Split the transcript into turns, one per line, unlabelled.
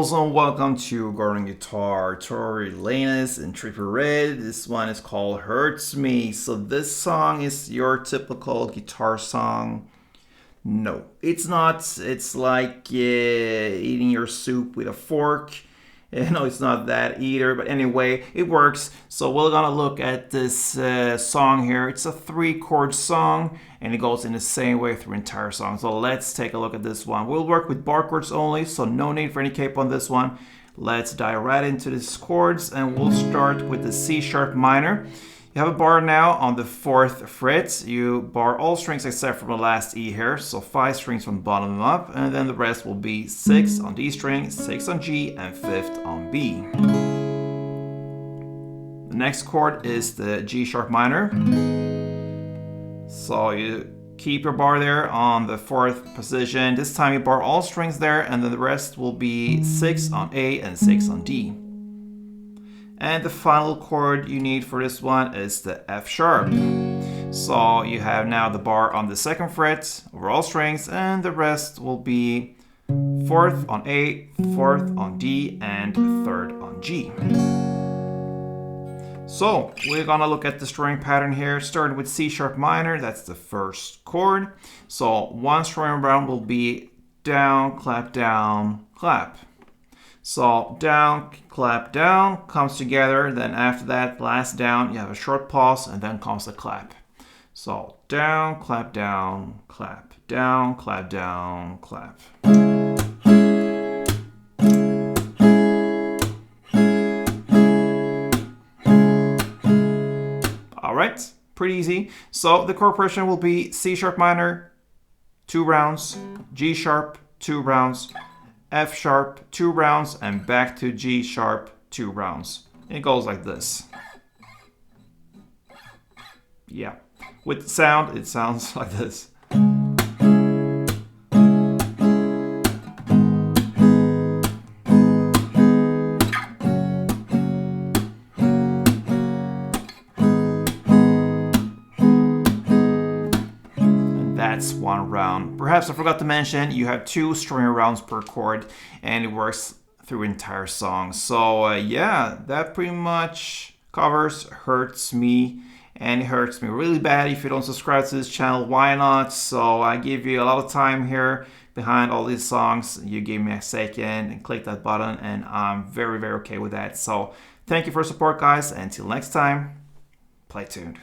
also welcome to Garden Guitar, TORY LANEZ and TRIPPIE REDD. This one is called Hurts Me. So this song is your typical guitar song. No, it's not. It's like eating your soup with a fork. No, it's not that either, but anyway, it works. So we're gonna look at this song here. It's a 3-chord song, and it goes in the same way through the entire song. So let's take a look at this one. We'll work with bar chords only, so no need for any capo on this one. Let's dive right into these chords, and we'll start with the C sharp minor. You have a bar now on the 4th fret. You bar all strings except for the last E here, so 5 strings from the bottom up, and then the rest will be 6 on D string, 6 on G, and 5th on B. The next chord is the G sharp minor. So you keep your bar there on the 4th position. This time you bar all strings there, and then the rest will be 6 on A and 6 on D. And the final chord you need for this one is the F sharp. So you have now the bar on the 2nd fret over all strings, and the rest will be 4th on A, 4th on D, and 3rd on G. So we're gonna look at the string pattern here, starting with C sharp minor. That's the 1st chord. So one string around will be down, clap, clap. So down, clap, down comes together. Then after that, last down, you have a short pause, and then comes the clap. So down, clap, clap. Down, clap, clap. All right, pretty easy. So the chord progression will be C sharp minor, 2 rounds, G sharp, 2 rounds, F sharp, 2 rounds, and back to G sharp, 2 rounds. It goes like this. Yeah. With sound, it sounds like this. That's 1 round. Perhaps I forgot to mention, you have 2 string rounds per chord, and it works through entire song. So yeah, that pretty much covers Hurts Me, and it hurts me really bad if you don't subscribe to this channel. Why not? So I give you a lot of time here behind all these songs. You give me a second and click that button, and I'm very, very okay with that. So thank you for your support, guys. Until next time, play tuned.